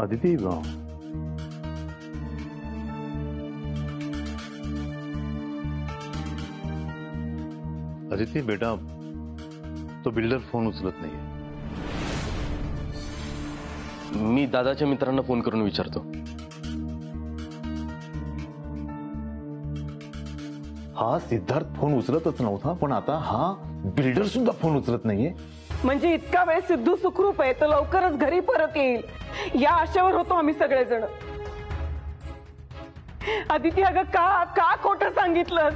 अदिती अदिती बेटा, तो builder phone उचलत नाहीये. मी दादाच्या मित्रांना फोन करून विचारतो. हा सिद्धार्थ फोन उचलतच नव्हता, पण आता हा बिल्डर सुद्धा फोन उचलत नाहीये. म्हणजे इतका वेळ सिद्धू सुखरूप आहे तर लवकरच घरी परत येईल या आशेवर होतो आम्ही सगळेजण. अदिती अगं का खोटं सांगितलंस?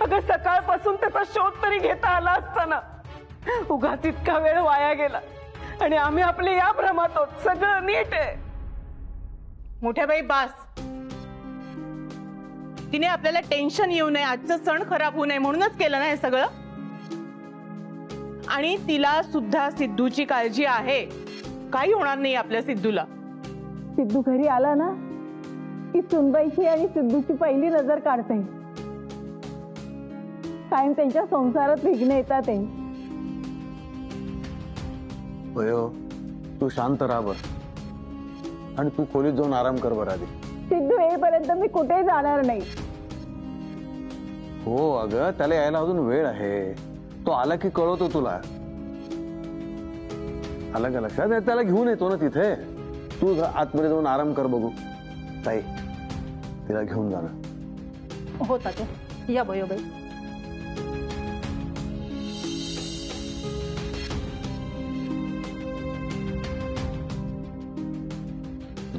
अगं सकाळपासून त्याचा शोध तरी घेता आला असताना. उगाच इतका वेळ वाया गेला आणि आम्ही आपले या भ्रमात आहोत. सगळं नीट आहे. मोठ्या बाई बास. तिने आपल्याला टेन्शन येऊ नये, आजचं सण खराब होऊ नये म्हणूनच केलं ना हे सगळं. आणि तिला सुद्धा सिद्धूची काळजी आहे. काही होणार नाही आपल्या सिद्धूला. सिद्धू घरी आला ना की सुनबाईची आणि सिद्धूची पहिली नजर काढते. कायम त्यांच्या संसारात विघ्न येतात. तू शांत राहा बस आणि तू खोलीत जाऊन आराम कर बरं आधी. सिद्धू येईपर्यंत मी कुठेही जाणार नाही. हो अगं, त्याला यायला अजून वेळ आहे. तो आला की कळवतो तुला. आला का लक्षात? त्याला घेऊन येतो ना तिथे. तू आतमध्ये जाऊन आराम कर बघू. ताई, तिला घेऊन जाणार. हो तात्या, या बयो बाई.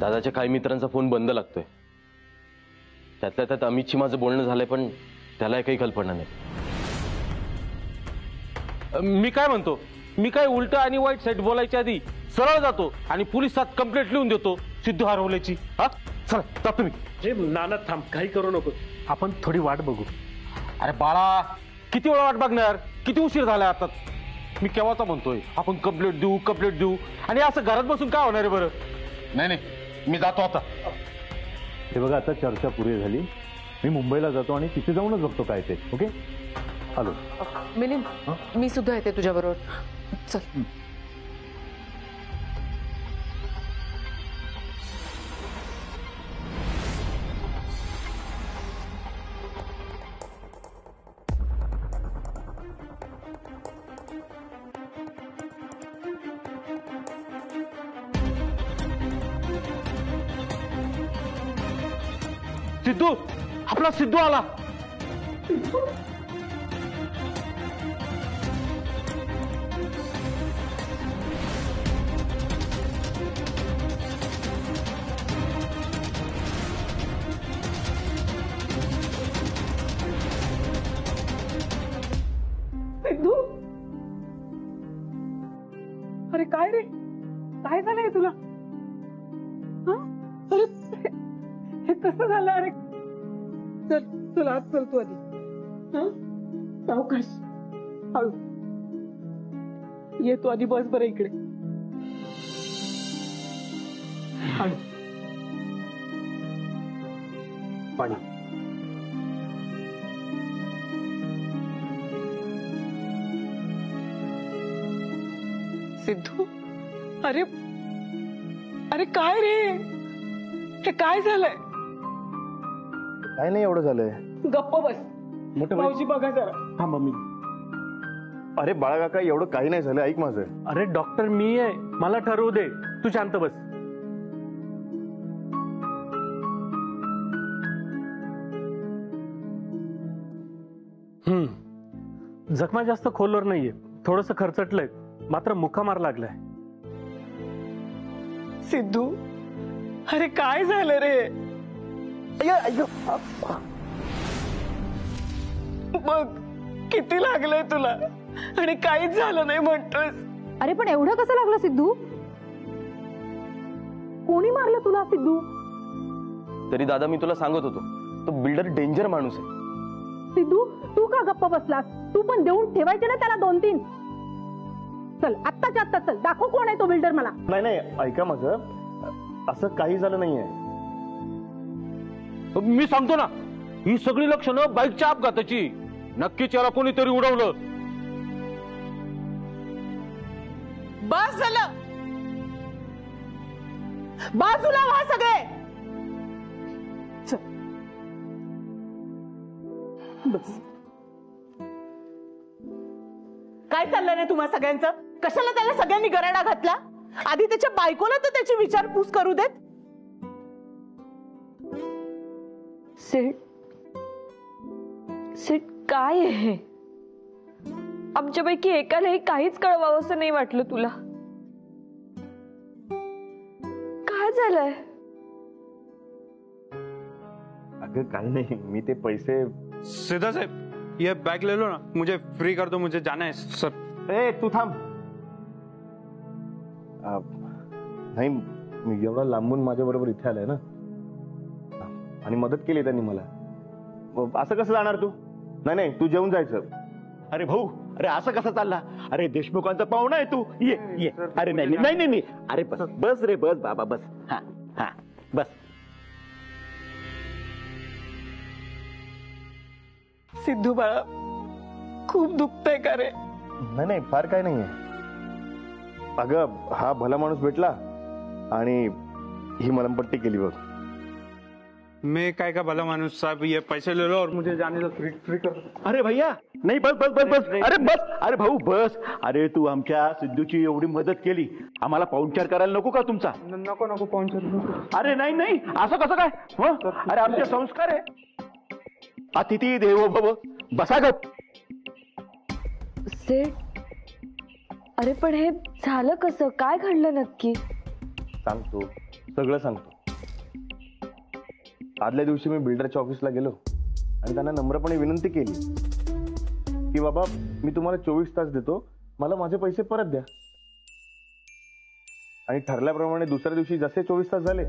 दादाच्या काही मित्रांचा फोन बंद लागतोय. त्यातल्या त्यात अमितशी माझं बोलणं झालंय, पण त्याला काही कल्पना नाही. मी काय म्हणतो, मी काय उलट आणि वाईट साईड बोलायच्या आधी सरळ जातो आणि पोलिसात कंप्लेंट लिहून देतो सिद्धू हरवल्याची. हा चला जा तुम्ही. हे नाना थांब, काही करू नको. आपण थोडी वाट बघू. अरे बाळा, किती वेळा वाट बघणार? किती उशीर झाला आता. मी केव्हाचा म्हणतोय आपण कंप्लेंट देऊ आणि असं घरात बसून काय होणार आहे बरं. नाही, मी जातो आता. हे बघा, आता चर्चा पुरी झाली. मी मुंबईला जातो आणि तिथे जाऊनच बघतो काय ते. ओके, हॅलो मिलिंद, मी सुद्धा येते तुझ्या बरोबर. चल. सिद्धू, आपला सिद्धू आला. सिद्धू, अरे काय रे, काय झालंय तुला? अरे हे कसं झालं? अरे चल चल आत चल तू आधी. सावकाश, हळू ये तू आधी. बस बरं इकडे. हळू. पाणी. सिद्धू, अरे अरे काय रे, हे काय झालंय? काय नाही एवढं झालंय. गप्प बस. मोठं भाऊजी बघा जरा. हा मम्मी. अरे बाळा काका, एवढं काही नाही झालं. ऐक माझं. अरे डॉक्टर मी आहे, मला ठरवू दे. तू शांत बस. जखमा जास्त खोलवर नाहीये, थोडस खरचटलंय, मात्र मुक्कामार लागलाय. सिद्धू, अरे काय झालं रे? बघ किती लागलंय तुला आणि काहीच झालं नाही म्हणतोस. अरे पण एवढं कसं लागलं सिद्धू? कोणी मारलं तुला सिद्धू? तरी दादा, मी तुला सांगत होतो, तो बिल्डर डेंजर माणूस आहे. सिद्धू, तू का गप्प बसलास? तू पण देऊन ठेवायचे ना त्याला 2-3. चल आत्ताच्या आत्ता चल, दाखव कोण आहे तो बिल्डर मला. नाही, ऐका माझं, असं काही झालं नाहीये. मी सांगतो ना, ही सगळी लक्षणं बाईकच्या अपघाताची. नक्कीच याला कोणीतरी उडवलं. बस झालं. बाजूला व्हा सगळे. चल. बस. काय चाललंय रे तुम्हा सगळ्यांचं? कशाला त्याला सगळ्यांनी गराडा घातला? आधी त्याच्या बायकोला तर त्याची विचारपूस करू देत. सेठ सेठ काय आहे? आमच्यापैकी एकालाही काहीच कळवावं असं नाही वाटलं तुला? काय झालंय? अगं काही नाही, मी ते पैसे. सीधा साहब ये बैग ले लो ना, मुझे फ्री कर दो, मुझे जाना है सर. ए तू थांब. नाही, मी एवढा लांबून माझ्या बरोबर इथे आलाय ना, आणि मदत केली त्यांनी मला. असं कसं जाणार तू? नाही नाही, तू जेवून जायचं. अरे भाऊ, अरे असं कसं चालला? अरे देशमुखांचा पाहुणा आहे तू. ये ये. अरे नाही नाही नाही नाही. अरे बस बस रे, बस बाबा बस. हा हा बस. सिद्धू बाळा, खूप दुखतंय का रे? नाही नाही, फार काय नाहीये. अगं हा भला माणूस भेटला आणि ही मलमपट्टी केली बघ. मैं काय का भला मानुस साहब, ये पैसे ले लो और मुझे जाने दो, फ्री कर दो. अरे भैया नाही, बस बस बस बस. अरे बस. अरे भाऊ बस. अरे तू आमच्या सिद्धूची एवढी मदत केली, आम्हाला पाहुणचार करायला नको का तुमचा? नको नको पाहुणचार नको. अरे नाही नाही, असं कसं काय? अरे आमचे संस्कार आहे. अतिथी देवो भव. बसा गप. सेठ, अरे पण हे झालं कसं? काय घडलं नक्की? सांगतो, सगळं सांगतो. आदल्या दिवशी मी बिल्डरच्या ऑफिसला गेलो आणि त्यांना नम्रपणे विनंती केली की बाबा, मी तुम्हाला 24 तास देतो, मला माझे पैसे परत द्या. आणि ठरल्याप्रमाणे दुसऱ्या दिवशी जसे 24 तास झाले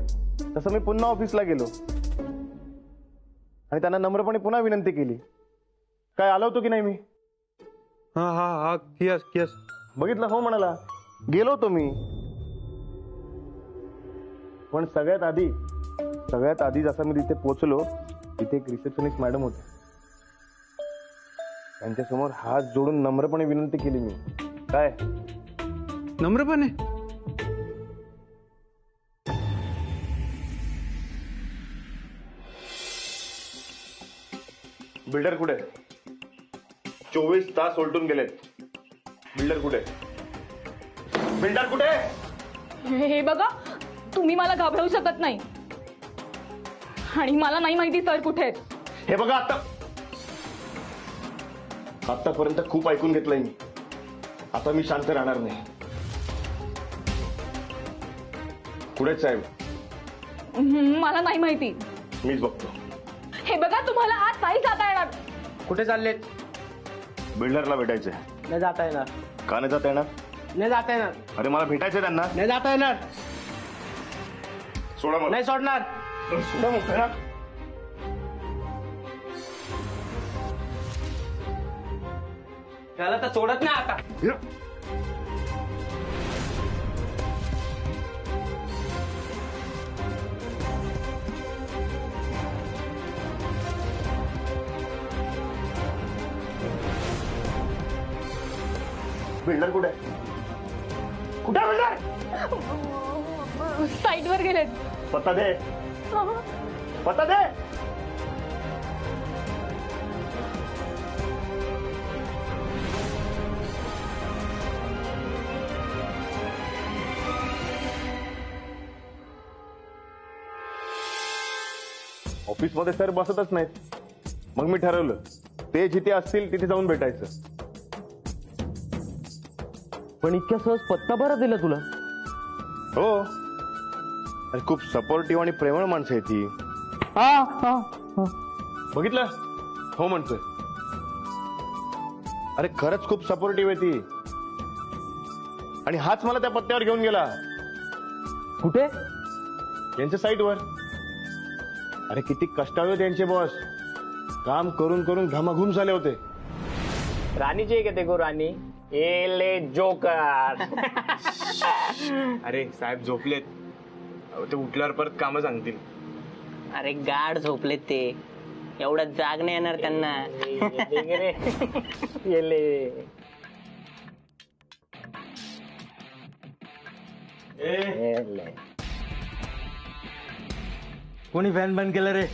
तसं मी पुन्हा ऑफिसला गेलो आणि त्यांना नम्रपणे पुन्हा विनंती केली. काय आलो होतो की नाही मी? हा हा हा, यस यस. बघितलं, हो म्हणाला. गेलो होतो मी. पण सगळ्यात आधी जसं मी तिथे पोहोचलो, तिथे एक रिसेप्शनिस्ट मॅडम होते. त्यांच्यासमोर हात जोडून नम्रपणे विनंती केली मी. काय नम्रपणे? बिल्डर कुठे? 24 तास उलटून गेलेत. बिल्डर कुठे? बिल्डर कुठे? हे बघा, तुम्ही मला घाबरवू शकत नाही आणि मला नाही माहिती सर कुठे आहेत. हे बघा, आतापर्यंत खूप ऐकून घेतलंय मी. आता मी शांत राहणार नाही. कुठे साहेब? मला नाही माहिती. मीच बघतो. हे बघा, तुम्हाला आज नाही जाता येणार. कुठे चाललेत? बिल्डरला भेटायचंय. नाही जाता येणार. का नाही जाता येणार? नाही जाता येणार. अरे मला भेटायचंय त्यांना. नाही जाता येणार. सोडा मला. नाही सोडणार. सोडा मला. त्याला तर सोडत नाही आता. बिल्डर कुठे? कुठे बिल्डर? साईडवर गेलेत. पत्ता दे. पत्ता दे. ऑफिसमध्ये सर बसतच नाहीत. मग मी ठरवलं, ते जिथे असतील तिथे जाऊन भेटायचं. पण इतक्या सहज पत्ता बरा दिला तुला? हो, अरे खूप सपोर्टिव्ह आणि प्रेमळ माणसं आहे ती. बघितलं, हो म्हणतोय. अरे खरंच खूप सपोर्टिव्ह आहे ती. आणि हाच मला त्या पत्त्यावर घेऊन गेला. कुठे? यांच्या साईटवर. अरे किती कष्टाळू होते यांचे बॉस. काम करून करून घामाघूम झाले होते. रानी चाहिए क्या? देखो रानी, ए ले जोकर. अरे साहेब झोपलेत, ते उठल्यावर परत कामं सांगतील. अरे गाढ झोपलेत ते, एवढा जाग नाही येणार त्यांना. कोणी फॅन बंद केलं रे?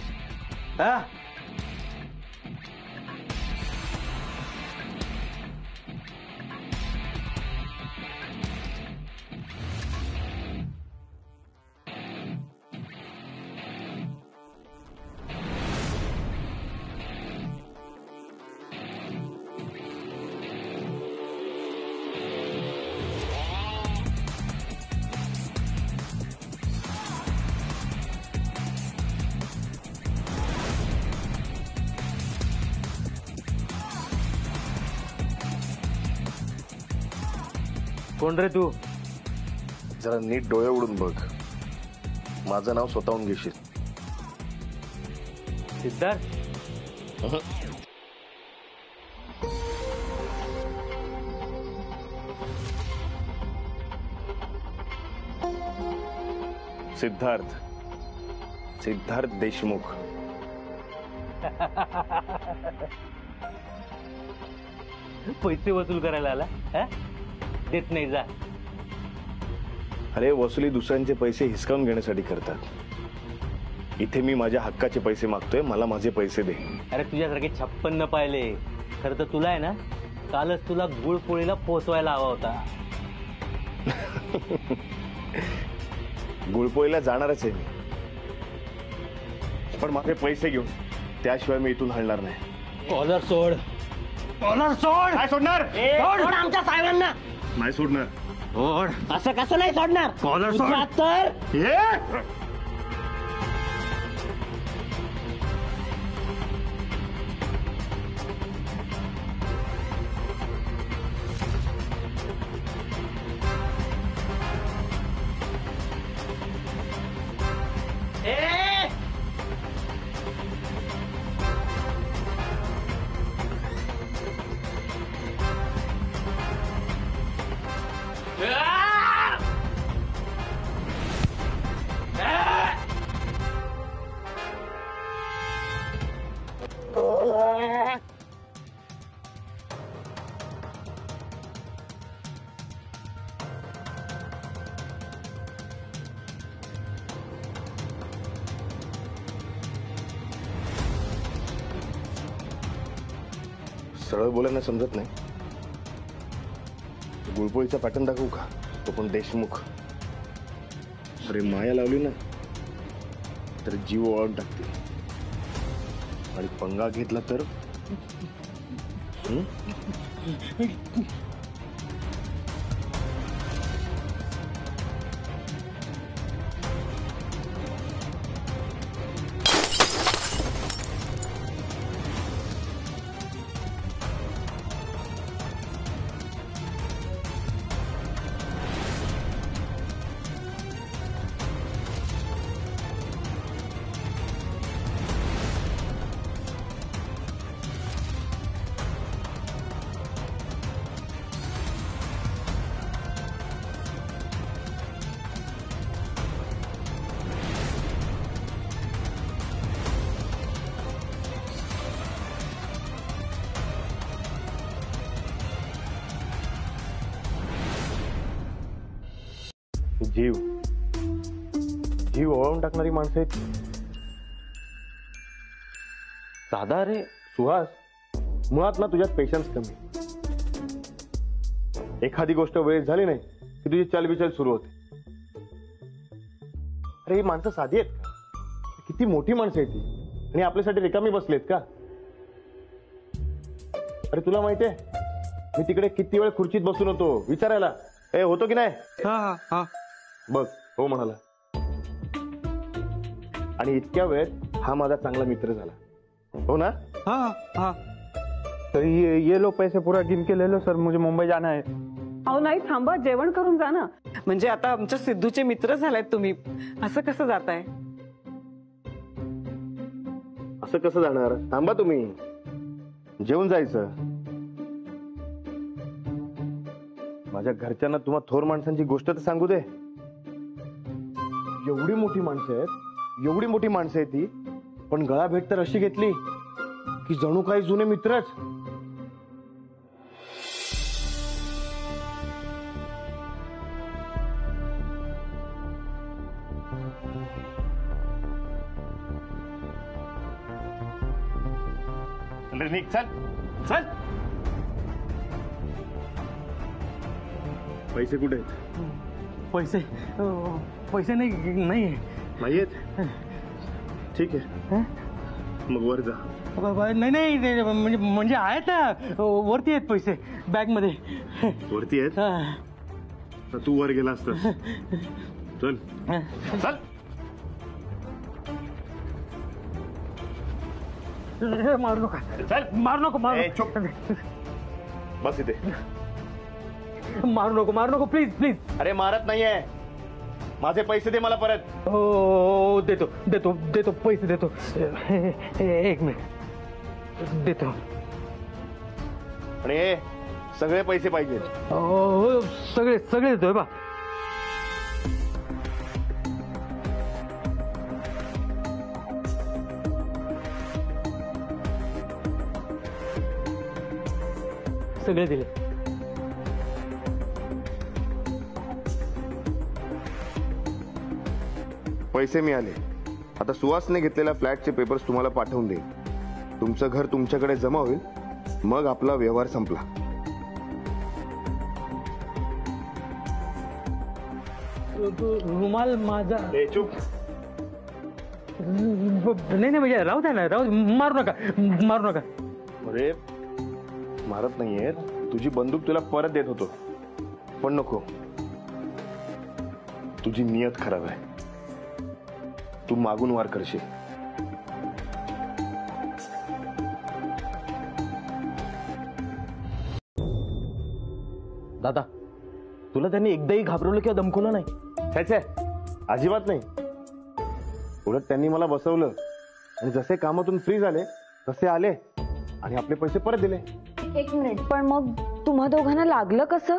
हा? कोण रे तू? जरा नीट डोळे उडून बघ, माझं नाव स्वतःहून घेशील. सिद्धार्थ? सिद्धार्थ सिद्धार्थ देशमुख. पैसे वसूल करायला आला? देत नाही जा. अरे वसुली दुसऱ्यांचे पैसे हिसकावून घेण्यासाठी करतात. इथे मी माझ्या हक्काचे पैसे मागतोय, मला माझे पैसे दे. अरे तुझ्यासारखे 56 पाहिले. खरं तर तुला आहे ना, कालच तुला गुळपोळीला पोचवायला हवा होता. गुळपोळीला जाणारच आहे मी, पण माझे पैसे घेऊन, त्याशिवाय मी इथून हलणार नाही. कॉलर सोड. कॉलर सोड. काय सोडणार? सोड आमच्या साहेबांना. नाही सोडणार. सोड. असं कसं नाही सोडणार? कॉलर सोड. तर सरळ बोलायला समजत नाही. गुळपोळीचा पॅटर्न दाखवू का? तो पण देशमुख. अरे माया लावली ना तर जीव ओळून टाकते, आणि पंगा घेतला तर जीव जीव ओळून टाकणारी माणसं आहेत. दादा रे सुहास, मुळात ना तुझ्यात पेशन्स कमी. एखादी गोष्ट वेळेत झाली नाही की तुझी चलबिचल सुरू होते. अरे ही माणसं साधी आहेत का? किती मोठी माणसं आहेत ती, आणि आपल्यासाठी रिकामी बसलेत का? अरे तुला माहितीये मी तिकडे किती वेळ खुर्चीत बसून होतो विचारायला, ए होतो की नाही? हा हा बघ हो म्हणाला. आणि इतक्या वेळेत हा माझा चांगला मित्र झाला, हो ना? हाँ हाँ. तो ये लो पैसे पूरा गिन के ले लो सर, मुझे मुंबई जाना है. अहो नाही, थांबा, जेवण करून जा ना. म्हणजे आता आमच्या सिद्धूचे मित्र झालायत तुम्ही, असं कसं जाताय? असं कसं जाणार? थांबा तुम्ही, जेवून जायचं. माझ्या घरच्यांना तुम्हा थोर माणसांची गोष्ट तर सांगू दे. एवढी मोठी माणसं आहेत, एवढी मोठी माणसं आहेत ती, पण गळा भेट तर अशी घेतली की जणू काही जुने मित्रच. चल रे निघ, चल चल. पैसे कुठे आहेत? पैसे पैसे नाही आहेत? ठीक आहे, मग वर जा. नाही म्हणजे आहेत ना, वरती आहेत पैसे बॅग मध्ये. वरती आहेत? तर तू वर गेला असतास. चल चल. मारू नका, चल. मारू नको, बस इथे. मारू नको प्लीज प्लीज. अरे मारत नाहीये, माझे पैसे दे मला परत. हो देतो पैसे देतो. एक मिनिट देतो. आणि हे सगळे पैसे पाहिजे. हो सगळे देतोय बा. सगळे दिले. पैसे मिळाले. आता सुहासने घेतलेल्या फ्लॅटचे पेपर्स तुम्हाला पाठवून देईल. तुमचं घर तुमच्याकडे जमा होईल, मग आपला व्यवहार संपला. रुमाल माझा. चूप. नाही म्हणजे राहू द्या ना, मारू नका. अरे मारत नाहीये, तुझी बंदूक तुला परत देत होतो, पण नको. तुझी नियत खराब आहे. तू मागून वार करशील. दादा, तुला त्यांनी एकदाही घाबरवलं किंवा धमकवलं नाही? छे, अजिबात नाही. उलट त्यांनी मला बसवलं आणि जसे कामातून फ्री झाले तसे आले आणि आपले पैसे परत दिले. एक मिनिट, पण मग तुम्हा दोघांना लागलं कसं?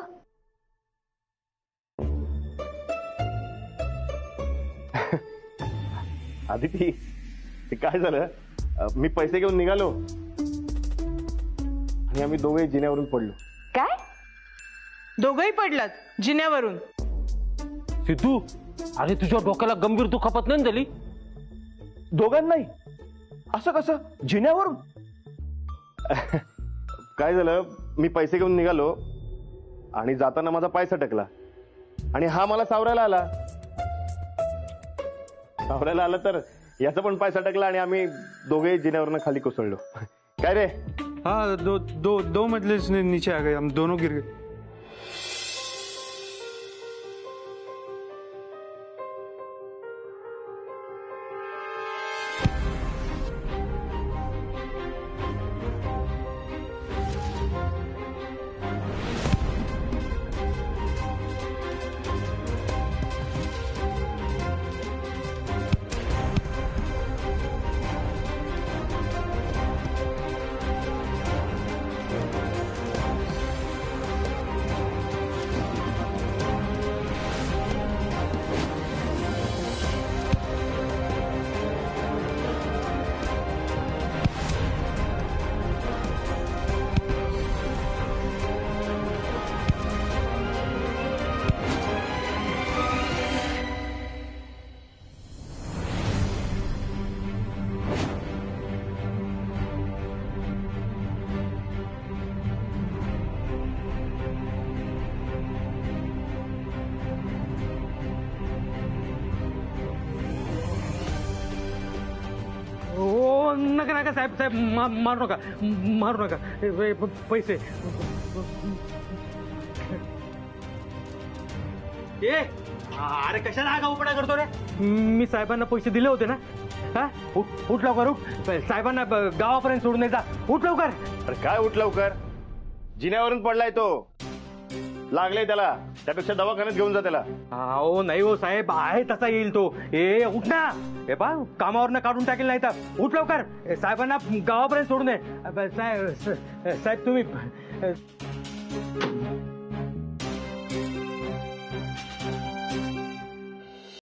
आदिती, ते काय झालं, मी पैसे घेऊन निघालो आणि आम्ही दोघे जिन्यावरून पडलो. काय? दोघही पडलात जिन्यावरून? सिद्धू, अरे तुझ्या डोक्याला गंभीर दुखापत नाही झाली? दोघांनाही? असं कसं, जिन्यावरून? काय झालं, मी पैसे घेऊन निघालो आणि जाताना माझा पाय सटकला आणि हा मला सावरायला आला तर याचा पण पाय सटकला आणि आम्ही दोघे जिन्यावरनं खाली कोसळलो. काय रे? हाँ, दो मजले से नीचे आ गए, हम दोनों गिर गए. नका साहेब, मारू नका. पैसे. अरे कशाला आगा उपडा करतो रे? मी साहेबांना पैसे दिले होते ना. हा, उठ लवकर, उठ. साहेबांना गावापर्यंत सोडून जा. उठ लवकर. अरे काय उठ लवकर? जिन्यावरून पडलाय तो, लागले त्याला. त्यापेक्षा दवाखान्यात घेऊन जा त्याला. हो नाही हो साहेब, आहे तसा येईल तो. उठ ना. हे पा, कामावरनं काढून टाकेल नाही तर. उठ लवकर. साहेबांना गावापर्यंत सोडून दे. साहेब तुम्ही